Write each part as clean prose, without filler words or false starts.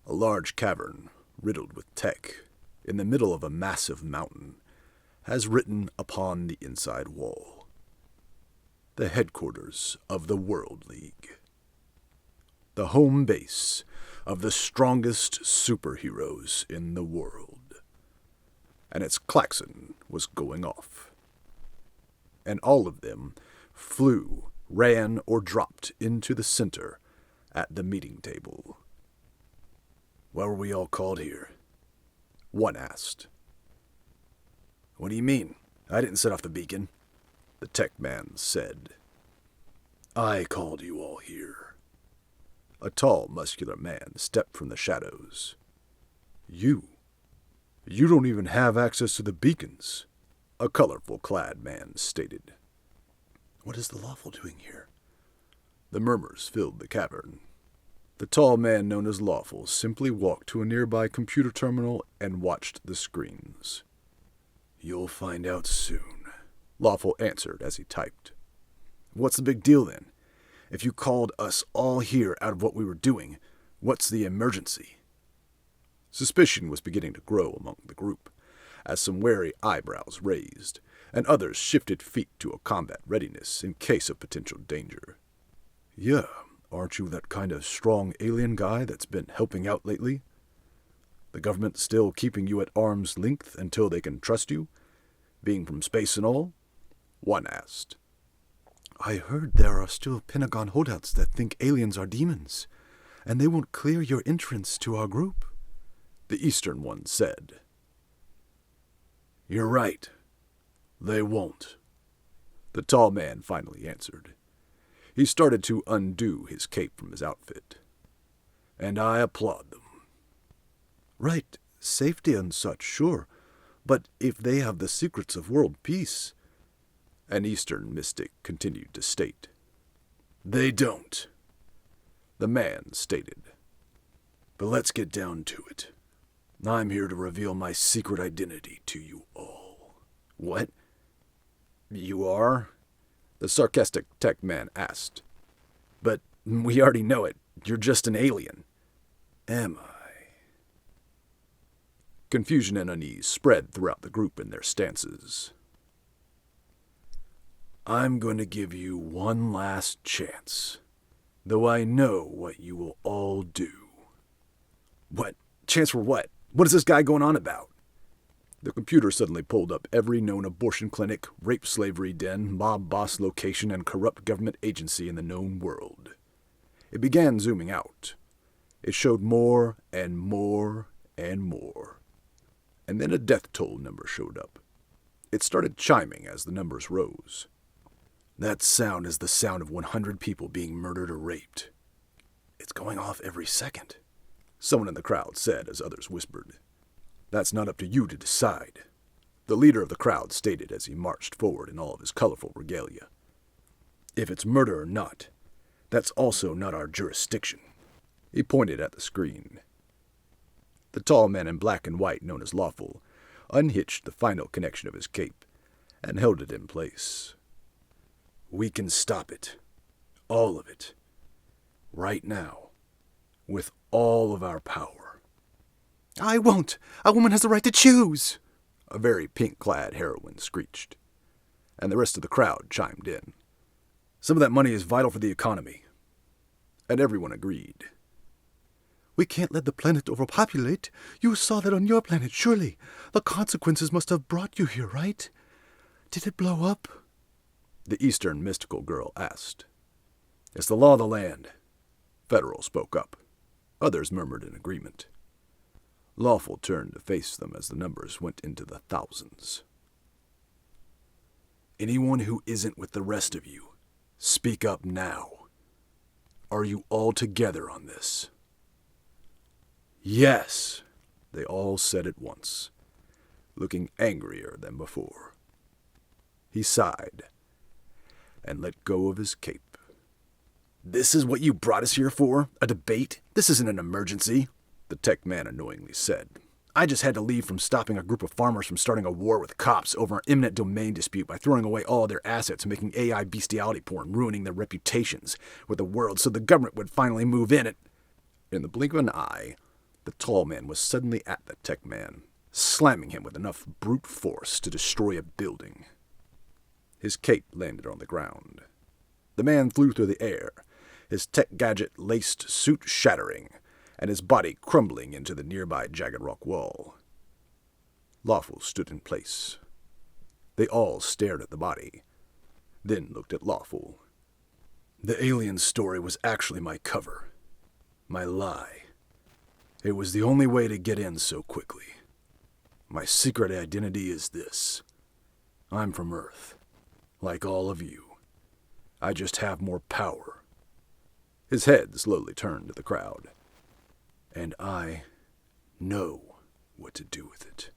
A large cavern, riddled with tech, in the middle of a massive mountain, has written upon the inside wall, the headquarters of the World League. The home base of the strongest superheroes in the world. And its klaxon was going off. And all of them flew, ran, or dropped into the center at the meeting table. "Why were we all called here?" one asked. "What do you mean? I didn't set off the beacon," the tech man said. "I called you all here." A tall, muscular man stepped from the shadows. You don't even have access to the beacons," a colorful-clad man stated. "What is the Lawful doing here?" The murmurs filled the cavern. The tall man known as Lawful simply walked to a nearby computer terminal and watched the screens. "You'll find out soon," Lawful answered as he typed. "What's the big deal then? If you called us all here out of what we were doing, what's the emergency?" Suspicion was beginning to grow among the group, as some wary eyebrows raised, and others shifted feet to a combat readiness in case of potential danger. "Yeah, aren't you that kind of strong alien guy that's been helping out lately? The government still keeping you at arm's length until they can trust you, being from space and all?" one asked. "I heard there are still Pentagon holdouts that think aliens are demons, and they won't clear your entrance to our group," the Eastern one said. "You're right. They won't," the tall man finally answered. He started to undo his cape from his outfit. "And I applaud them." "Right, safety and such, sure. But if they have the secrets of world peace," an Eastern mystic continued to state. "They don't," the man stated. "But let's get down to it. I'm here to reveal my secret identity to you all." "What? You are?" the sarcastic tech man asked. "But we already know it. You're just an alien." "Am I?" Confusion and unease spread throughout the group in their stances. "I'm going to give you one last chance, though I know what you will all do." "What? Chance for what? What is this guy going on about?" The computer suddenly pulled up every known abortion clinic, rape slavery den, mob boss location, and corrupt government agency in the known world. It began zooming out. It showed more and more and more. And then a death toll number showed up. It started chiming as the numbers rose. "That sound is the sound of 100 people being murdered or raped. It's going off every second," someone in the crowd said as others whispered. "That's not up to you to decide," the leader of the crowd stated as he marched forward in all of his colorful regalia. "If it's murder or not, that's also not our jurisdiction." He pointed at the screen. The tall man in black and white, known as Lawful, unhitched the final connection of his cape and held it in place. "We can stop it. All of it. Right now. With all of our power." "I won't! A woman has the right to choose!" a very pink-clad heroine screeched. And the rest of the crowd chimed in. "Some of that money is vital for the economy." And everyone agreed. "We can't let the planet overpopulate. You saw that on your planet, surely. The consequences must have brought you here, right? Did it blow up?" the Eastern mystical girl asked. "It's the law of the land," Federal spoke up. Others murmured in agreement. Lawful turned to face them as the numbers went into the thousands. "Anyone who isn't with the rest of you, speak up now. Are you all together on this?" "Yes," they all said at once, looking angrier than before. He sighed and let go of his cape. "This is what you brought us here for? A debate? This isn't an emergency," the tech man annoyingly said. "I just had to leave from stopping a group of farmers from starting a war with cops over an eminent domain dispute by throwing away all their assets and making AI bestiality porn, ruining their reputations with the world so the government would finally move in it." In the blink of an eye, The tall man was suddenly at the tech man, slamming him with enough brute force to destroy a building. His cape landed on the ground. The man flew through the air, his tech gadget-laced suit shattering, and his body crumbling into the nearby jagged rock wall. Lawful stood in place. They all stared at the body, then looked at Lawful. The alien story was actually my cover, my lie. It was the only way to get in so quickly. My secret identity is this. I'm from Earth, like all of you. I just have more power. His head slowly turned to the crowd. And I know what to do with it.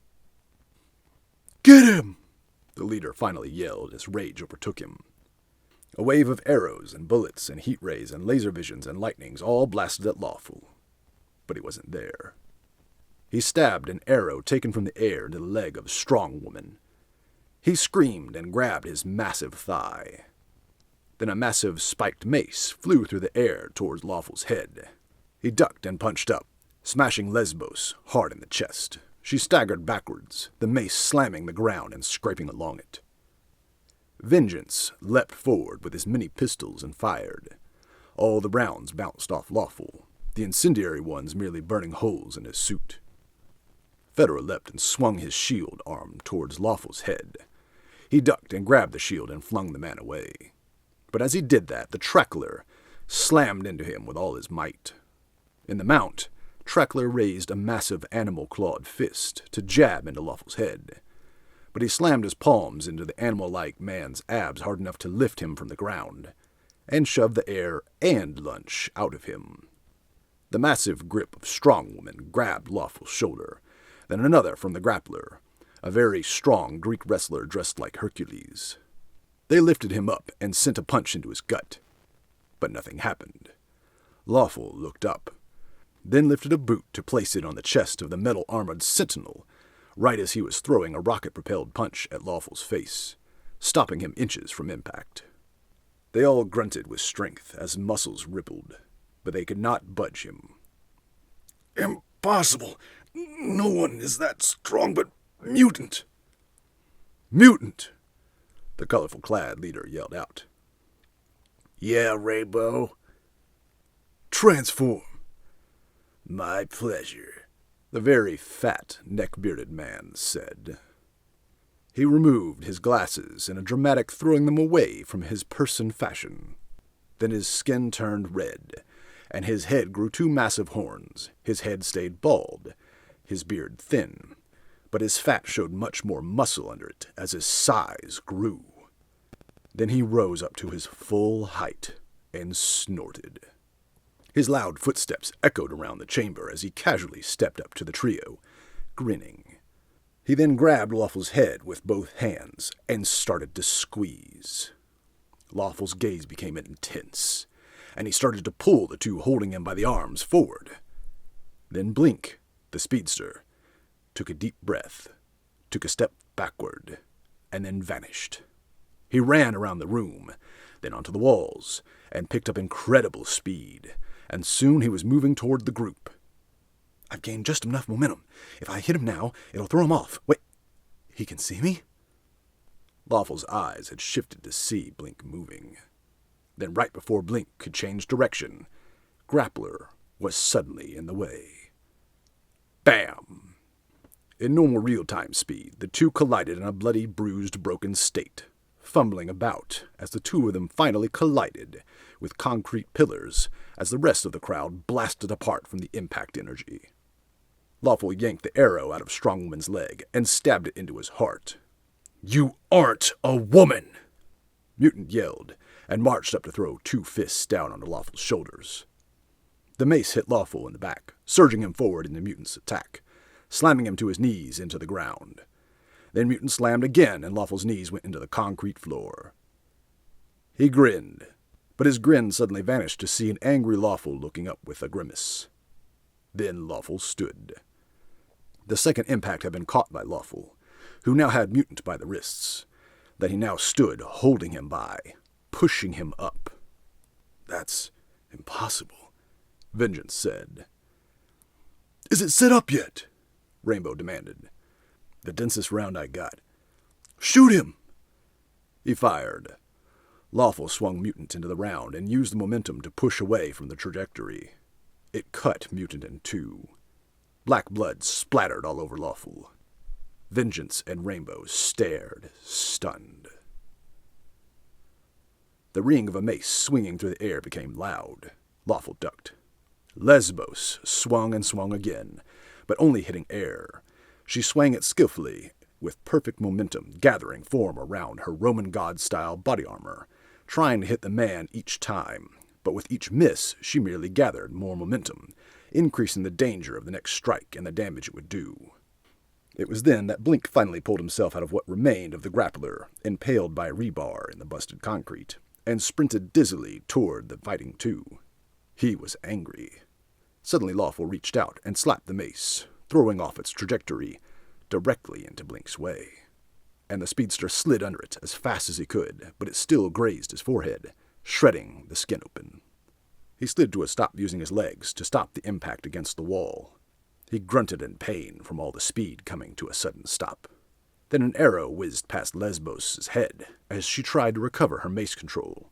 Get him! The leader finally yelled as rage overtook him. A wave of arrows and bullets and heat rays and laser visions and lightnings all blasted at Lawful. But he wasn't there. He stabbed an arrow taken from the air into the leg of a strong woman. He screamed and grabbed his massive thigh. Then a massive spiked mace flew through the air towards Lawful's head. He ducked and punched up, smashing Lesbos hard in the chest. She staggered backwards, the mace slamming the ground and scraping along it. Vengeance leapt forward with his many pistols and fired. All the rounds bounced off Lawful, the incendiary ones merely burning holes in his suit. Fedora leapt and swung his shield arm towards Lawful's head. He ducked and grabbed the shield and flung the man away. But as he did that, the Trackler slammed into him with all his might. In the mount, Trackler raised a massive animal-clawed fist to jab into Lawful's head. But he slammed his palms into the animal-like man's abs hard enough to lift him from the ground, and shoved the air and lunch out of him. The massive grip of Strong Woman grabbed Lawful's shoulder, then another from the grappler, a very strong Greek wrestler dressed like Hercules. They lifted him up and sent a punch into his gut. But nothing happened. Lawful looked up, then lifted a boot to place it on the chest of the metal-armored sentinel, right as he was throwing a rocket-propelled punch at Lawful's face, stopping him inches from impact. They all grunted with strength as muscles rippled, but they could not budge him. Impossible! No one is that strong but mutant! Mutant! The colorful-clad leader yelled out. Yeah, Rainbow. Transform. My pleasure, the very fat, neck-bearded man said. He removed his glasses in a dramatic throwing them away from his person fashion. Then his skin turned red, and his head grew two massive horns. His head stayed bald, his beard thin, but his fat showed much more muscle under it as his size grew. Then he rose up to his full height and snorted. His loud footsteps echoed around the chamber as he casually stepped up to the trio, grinning. He then grabbed Lawful's head with both hands and started to squeeze. Lawful's gaze became intense, and he started to pull the two holding him by the arms forward. Then Blink, the speedster, took a deep breath, took a step backward, and then vanished. He ran around the room, then onto the walls, and picked up incredible speed, and soon he was moving toward the group. I've gained just enough momentum. If I hit him now, it'll throw him off. Wait, he can see me? Lawful's eyes had shifted to see Blink moving. Then right before Blink could change direction, Grappler was suddenly in the way. Bam! In normal real-time speed, the two collided in a bloody, bruised, broken state, fumbling about as the two of them finally collided with concrete pillars as the rest of the crowd blasted apart from the impact energy. Lawful yanked the arrow out of Strongwoman's leg and stabbed it into his heart. You aren't a woman! Mutant yelled and marched up to throw two fists down onto Lawful's shoulders. The mace hit Lawful in the back, surging him forward in the mutant's attack, slamming him to his knees into the ground. Then Mutant slammed again, and Lawful's knees went into the concrete floor. He grinned, but his grin suddenly vanished to see an angry Lawful looking up with a grimace. Then Lawful stood. The second impact had been caught by Lawful, who now had Mutant by the wrists, that he now stood holding him by, pushing him up. That's impossible, Vengeance said. Is it set up yet? Rainbow demanded. The densest round I got. Shoot him! He fired. Lawful swung Mutant into the round and used the momentum to push away from the trajectory. It cut Mutant in two. Black blood splattered all over Lawful. Vengeance and Rainbow stared, stunned. The ring of a mace swinging through the air became loud. Lawful ducked. Lesbos swung and swung again, but only hitting air. She swung it skillfully, with perfect momentum gathering form around her Roman god-style body armor, trying to hit the man each time, but with each miss she merely gathered more momentum, increasing the danger of the next strike and the damage it would do. It was then that Blink finally pulled himself out of what remained of the grappler, impaled by a rebar in the busted concrete, and sprinted dizzily toward the fighting two. He was angry. Suddenly Lawful reached out and slapped the mace, throwing off its trajectory directly into Blink's way. And the speedster slid under it as fast as he could, but it still grazed his forehead, shredding the skin open. He slid to a stop using his legs to stop the impact against the wall. He grunted in pain from all the speed coming to a sudden stop. Then an arrow whizzed past Lesbos' head as she tried to recover her mace control.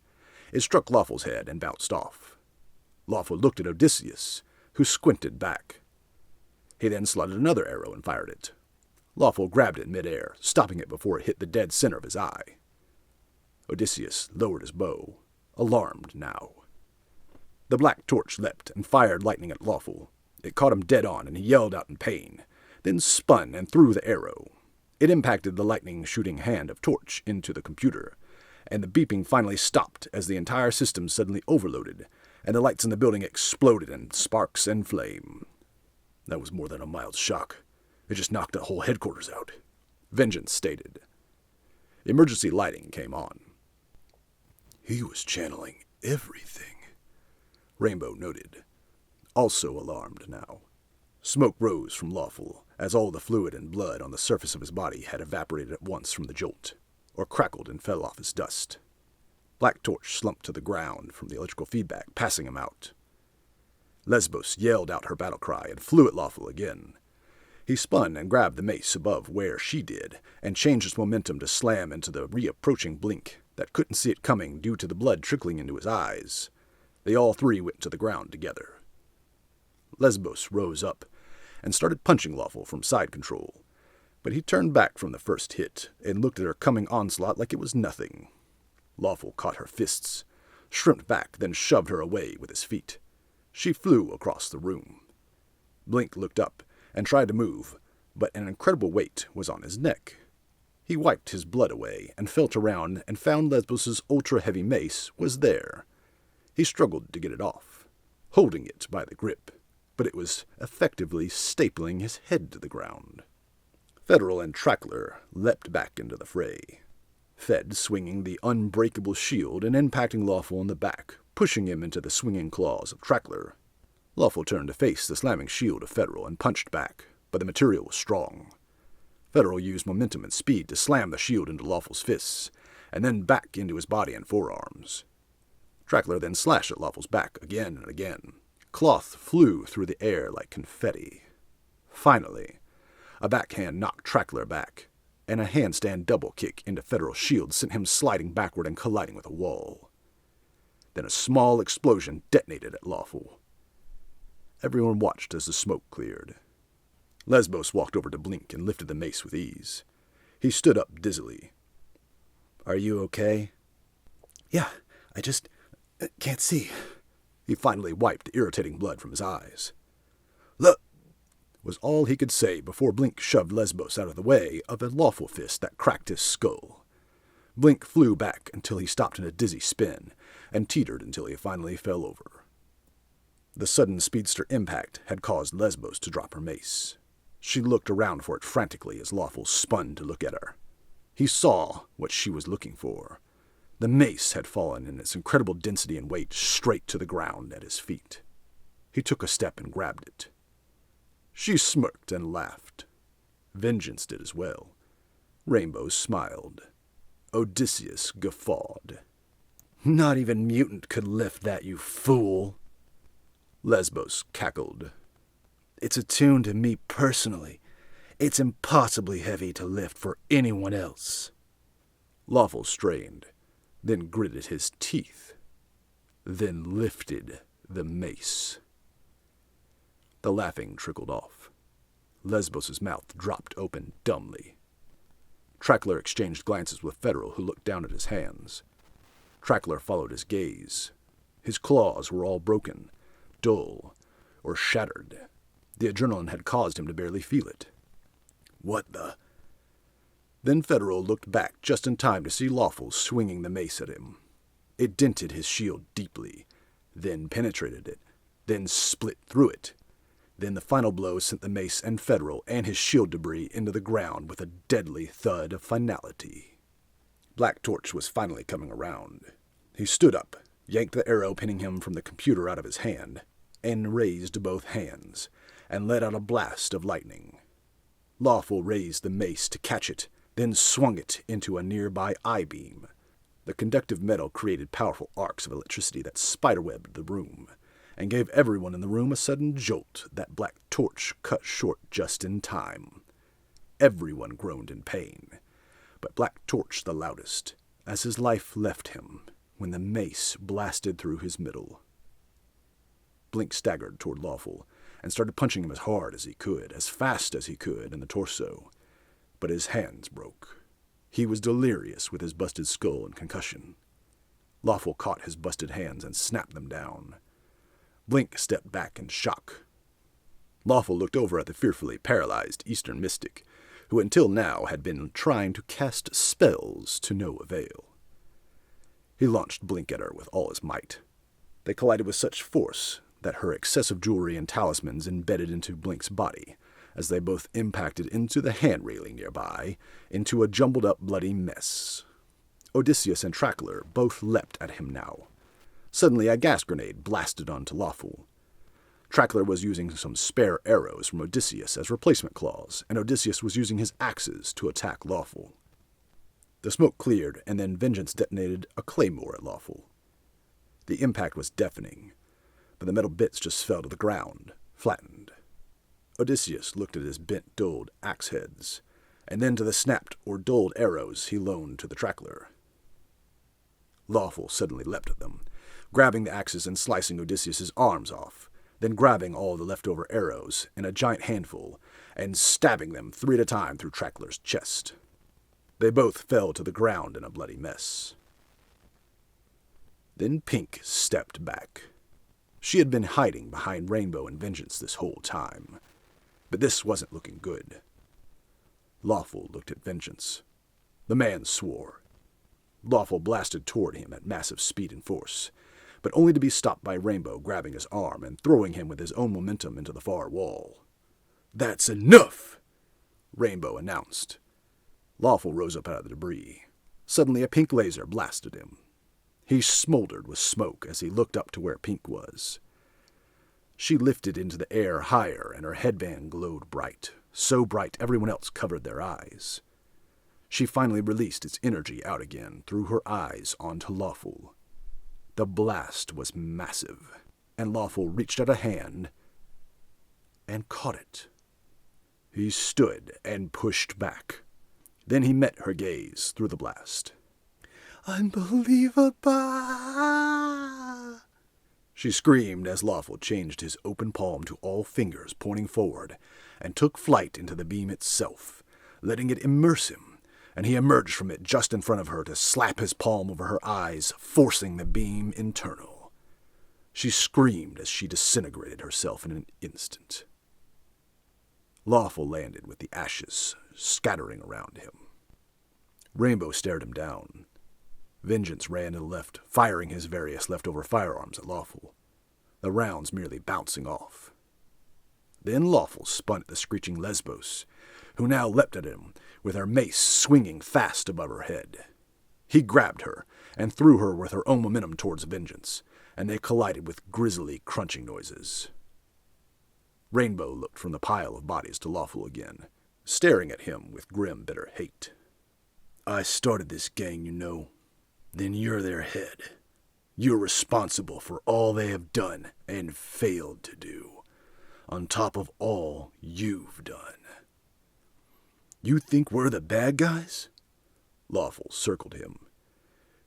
It struck Lawful's head and bounced off. Lawful looked at Odysseus, who squinted back. He then slotted another arrow and fired it. Lawful grabbed it midair, stopping it before it hit the dead center of his eye. Odysseus lowered his bow, alarmed now. The black torch leapt and fired lightning at Lawful. It caught him dead on, and he yelled out in pain, then spun and threw the arrow. It impacted the lightning-shooting hand of Torch into the computer, and the beeping finally stopped as the entire system suddenly overloaded, and the lights in the building exploded in sparks and flame. That was more than a mild shock. It just knocked the whole headquarters out, Vengeance stated. Emergency lighting came on. He was channeling everything, Rainbow noted, also alarmed now. Smoke rose from Lawful, as all the fluid and blood on the surface of his body had evaporated at once from the jolt, or crackled and fell off as dust. Black Torch slumped to the ground from the electrical feedback, passing him out. Lesbos yelled out her battle cry and flew at Lawful again. He spun and grabbed the mace above where she did, and changed its momentum to slam into the reapproaching Blink that couldn't see it coming due to the blood trickling into his eyes. They all three went to the ground together. Lesbos rose up and started punching Lawful from side control, but he turned back from the first hit and looked at her coming onslaught like it was nothing. Lawful caught her fists, shrimped back, then shoved her away with his feet. She flew across the room. Blink looked up and tried to move, but an incredible weight was on his neck. He wiped his blood away and felt around and found Lesbos' ultra-heavy mace was there. He struggled to get it off, holding it by the grip, but it was effectively stapling his head to the ground. Federal and Trackler leapt back into the fray, Fed swinging the unbreakable shield and impacting Lawful in the back, pushing him into the swinging claws of Trackler. Lawful turned to face the slamming shield of Federal and punched back, but the material was strong. Federal used momentum and speed to slam the shield into Lawful's fists, and then back into his body and forearms. Trackler then slashed at Lawful's back again and again. Cloth flew through the air like confetti. Finally, a backhand knocked Trackler back, and a handstand double kick into Federal's shield sent him sliding backward and colliding with a wall. Then a small explosion detonated at Lawful. Everyone watched as the smoke cleared. Lesbos walked over to Blink and lifted the mace with ease. He stood up dizzily. "Are you okay?" "Yeah, I just can't see." He finally wiped the irritating blood from his eyes. "Look," was all he could say before Blink shoved Lesbos out of the way of a Lawful fist that cracked his skull. Blink flew back until he stopped in a dizzy spin, and teetered until he finally fell over. The sudden speedster impact had caused Lesbos to drop her mace. She looked around for it frantically as Lawful spun to look at her. He saw what she was looking for. The mace had fallen in its incredible density and weight straight to the ground at his feet. He took a step and grabbed it. She smirked and laughed. Vengeance did as well. Rainbow smiled. Odysseus guffawed. "Not even Mutant could lift that, you fool." Lesbos cackled. It's attuned to me personally. It's impossibly heavy to lift for anyone else." Lawful strained, then gritted his teeth, then lifted the mace. The laughing trickled off. Lesbos' mouth dropped open dumbly. Trackler exchanged glances with Federal, who looked down at his hands. Trackler followed his gaze. His claws were all broken, dull, or shattered. The adrenaline had caused him to barely feel it. "What the—" Then Federal looked back just in time to see Lawful swinging the mace at him. It dented his shield deeply, then penetrated it, then split through it. Then the final blow sent the mace and Federal and his shield debris into the ground with a deadly thud of finality. Black Torch was finally coming around. He stood up, yanked the arrow pinning him from the computer out of his hand, and raised both hands, and let out a blast of lightning. Lawful raised the mace to catch it, then swung it into a nearby I-beam. The conductive metal created powerful arcs of electricity that spiderwebbed the room, and gave everyone in the room a sudden jolt that Black Torch cut short just in time. Everyone groaned in pain, but Black Torch the loudest, as his life left him when the mace blasted through his middle. Blink staggered toward Lawful and started punching him as hard as he could, as fast as he could, in the torso, but his hands broke. He was delirious with his busted skull and concussion. Lawful caught his busted hands and snapped them down. Blink stepped back in shock. Lawful looked over at the fearfully paralyzed Eastern mystic, who until now had been trying to cast spells to no avail. He launched Blink at her with all his might. They collided with such force that her excessive jewelry and talismans embedded into Blink's body, as they both impacted into the hand railing nearby, into a jumbled-up bloody mess. Odysseus and Trackler both leapt at him now. Suddenly a gas grenade blasted onto Lawful. Trackler was using some spare arrows from Odysseus as replacement claws, and Odysseus was using his axes to attack Lawful. The smoke cleared, and then Vengeance detonated a claymore at Lawful. The impact was deafening, but the metal bits just fell to the ground, flattened. Odysseus looked at his bent, dulled axe heads, and then to the snapped or dulled arrows he loaned to the Trackler. Lawful suddenly leapt at them, grabbing the axes and slicing Odysseus's arms off, then grabbing all the leftover arrows in a giant handful and stabbing them 3 at a time through Trackler's chest. They both fell to the ground in a bloody mess. Then Pink stepped back. She had been hiding behind Rainbow and Vengeance this whole time, but this wasn't looking good. Lawful looked at Vengeance. The man swore. Lawful blasted toward him at massive speed and force, but only to be stopped by Rainbow grabbing his arm and throwing him with his own momentum into the far wall. "That's enough!" Rainbow announced. Lawful rose up out of the debris. Suddenly a pink laser blasted him. He smoldered with smoke as he looked up to where Pink was. She lifted into the air higher, and her headband glowed bright, so bright everyone else covered their eyes. She finally released its energy out again through her eyes onto Lawful. The blast was massive, and Lawful reached out a hand and caught it. He stood and pushed back. Then he met her gaze through the blast. "Unbelievable!" she screamed as Lawful changed his open palm to all fingers pointing forward and took flight into the beam itself, letting it immerse him, and he emerged from it just in front of her to slap his palm over her eyes, forcing the beam internal. She screamed as she disintegrated herself in an instant. Lawful landed with the ashes scattering around him. Rainbow stared him down. Vengeance ran to the left, firing his various leftover firearms at Lawful, the rounds merely bouncing off. Then Lawful spun at the screeching Lesbos, who now leapt at him, with her mace swinging fast above her head. He grabbed her and threw her with her own momentum towards Vengeance, and they collided with grisly crunching noises. Rainbow looked from the pile of bodies to Lawful again, staring at him with grim, bitter hate. "I started this gang, you know. Then you're their head. You're responsible for all they have done and failed to do. on top of all you've done. You think we're the bad guys? Lawful circled him.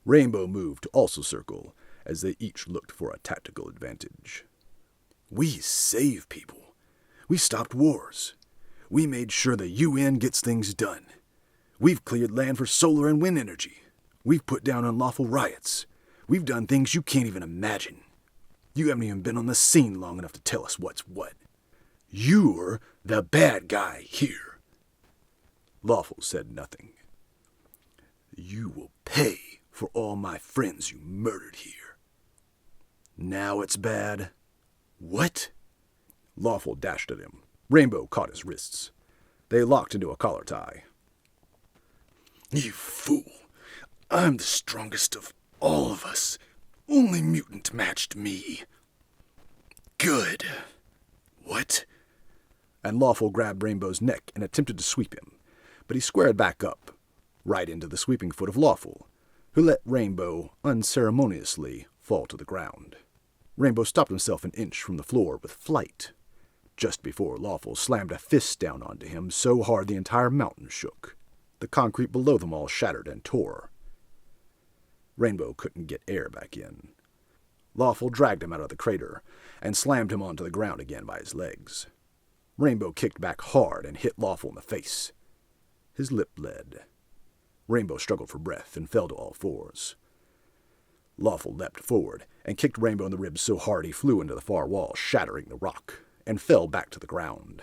Rainbow moved to also circle, as they each looked for a tactical advantage. We save people. We stopped wars. We made sure the UN gets things done. We've cleared land for solar and wind energy. We've put down unlawful riots. We've done things you can't even imagine. You haven't even been on the scene long enough to tell us what's what. You're the bad guy here. Lawful said nothing. You will pay for all my friends you murdered here. Now it's bad. What? Lawful dashed at him. Rainbow caught his wrists. They locked into a collar tie. You fool. I'm the strongest of all of us. Only mutant matched me. Good. What? And Lawful grabbed Rainbow's neck and attempted to sweep him, but he squared back up, right into the sweeping foot of Lawful, who let Rainbow unceremoniously fall to the ground. Rainbow stopped himself an inch from the floor with flight, just before Lawful slammed a fist down onto him so hard the entire mountain shook. The concrete below them all shattered and tore. Rainbow couldn't get air back in. Lawful dragged him out of the crater and slammed him onto the ground again by his legs. Rainbow kicked back hard and hit Lawful in the face. His lip bled. Rainbow struggled for breath and fell to all fours. Lawful leapt forward and kicked Rainbow in the ribs so hard he flew into the far wall, shattering the rock, and fell back to the ground.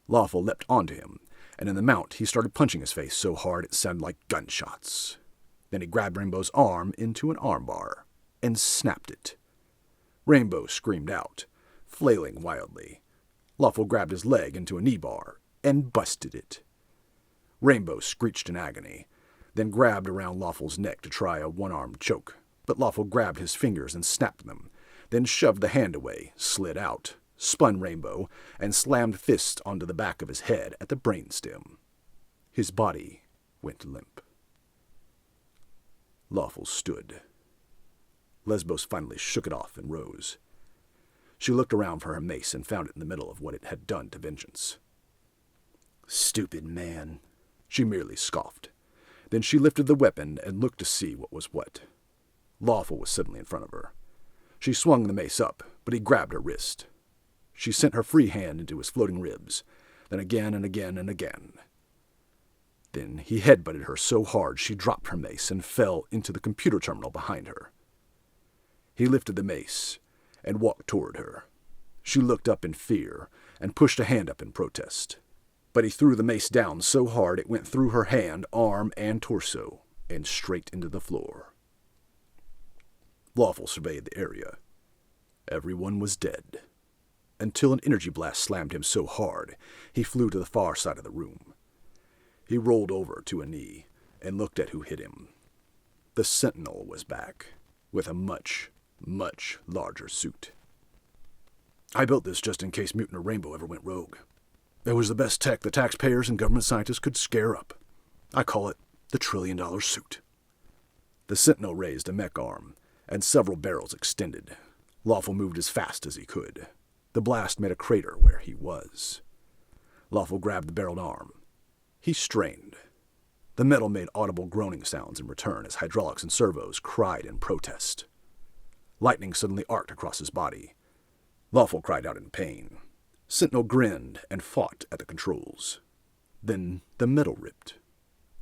Lawful leapt onto him, and in the mount he started punching his face so hard it sounded like gunshots. Then he grabbed Rainbow's arm into an armbar and snapped it. Rainbow screamed out, flailing wildly. Lawful grabbed his leg into a knee bar and busted it. Rainbow screeched in agony, then grabbed around Lawful's neck to try a one-armed choke, but Lawful grabbed his fingers and snapped them, then shoved the hand away, slid out, spun Rainbow, and slammed fists onto the back of his head at the brainstem. His body went limp. Lawful stood. Lesbos finally shook it off and rose. She looked around for her mace and found it in the middle of what it had done to Vengeance. Stupid man, she merely scoffed. Then she lifted the weapon and looked to see what was what. Lawful was suddenly in front of her. She swung the mace up, but he grabbed her wrist. She sent her free hand into his floating ribs, then again and again and again. Then he headbutted her so hard she dropped her mace and fell into the computer terminal behind her. He lifted the mace and walked toward her. She looked up in fear and pushed a hand up in protest. But he threw the mace down so hard it went through her hand, arm, and torso, and straight into the floor. Lawful surveyed the area. Everyone was dead, until an energy blast slammed him so hard he flew to the far side of the room. He rolled over to a knee and looked at who hit him. The Sentinel was back, with a much, much larger suit. I built this just in case Mutant or Rainbow ever went rogue. It was the best tech the taxpayers and government scientists could scare up. I call it the $1 trillion suit. The Sentinel raised a mech arm, and several barrels extended. Lawful moved as fast as he could. The blast made a crater where he was. Lawful grabbed the barreled arm. He strained. The metal made audible groaning sounds in return as hydraulics and servos cried in protest. Lightning suddenly arced across his body. Lawful cried out in pain. Sentinel grinned and fought at the controls. Then the metal ripped,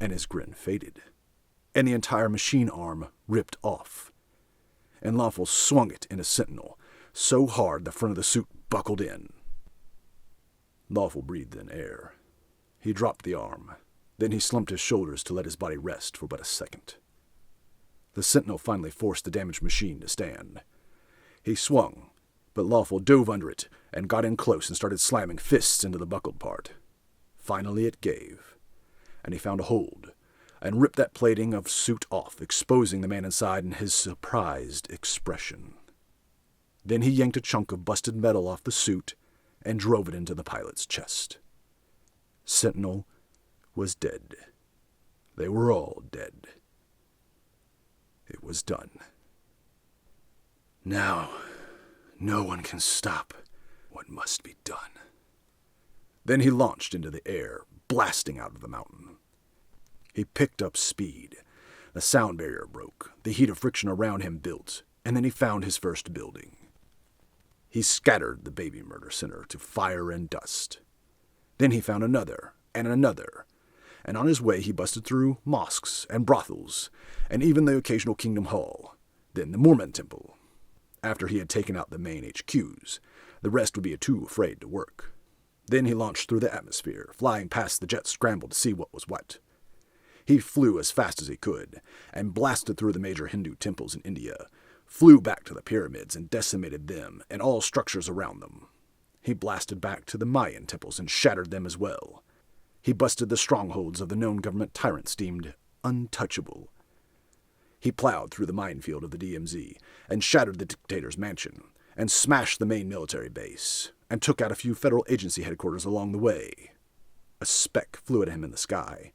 and his grin faded, and the entire machine arm ripped off. And Lawful swung it into Sentinel so hard the front of the suit buckled in. Lawful breathed in air. He dropped the arm. Then he slumped his shoulders to let his body rest for but a second. The Sentinel finally forced the damaged machine to stand. He swung, but Lawful dove under it and got in close and started slamming fists into the buckled part. Finally it gave, and he found a hold and ripped that plating of suit off, exposing the man inside and his surprised expression. Then he yanked a chunk of busted metal off the suit and drove it into the pilot's chest. Sentinel was dead. They were all dead. It was done. Now, no one can stop What must be done? Then he launched into the air, blasting out of the mountain. He picked up speed. The sound barrier broke, the heat of friction around him built, and then he found his first building. He scattered the baby murder center to fire and dust. Then he found another, and on his way he busted through mosques and brothels, and even the occasional Kingdom Hall, then the Mormon Temple. After he had taken out the main HQs, the rest would be too afraid to work. Then he launched through the atmosphere, flying past the jet scrambled to see what was what. He flew as fast as he could, and blasted through the major Hindu temples in India, flew back to the pyramids and decimated them and all structures around them. He blasted back to the Mayan temples and shattered them as well. He busted the strongholds of the known government tyrants deemed untouchable. He plowed through the minefield of the DMZ and shattered the dictator's mansion, and smashed the main military base, and took out a few federal agency headquarters along the way. A speck flew at him in the sky.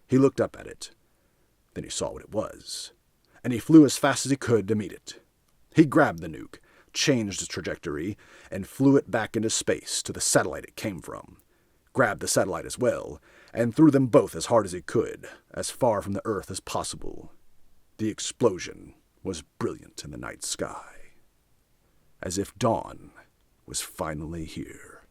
He looked up at it. Then he saw what it was, and he flew as fast as he could to meet it. He grabbed the nuke, changed its trajectory, and flew it back into space to the satellite it came from, grabbed the satellite as well, and threw them both as hard as he could, as far from the Earth as possible. The explosion was brilliant in the night sky, as if dawn was finally here.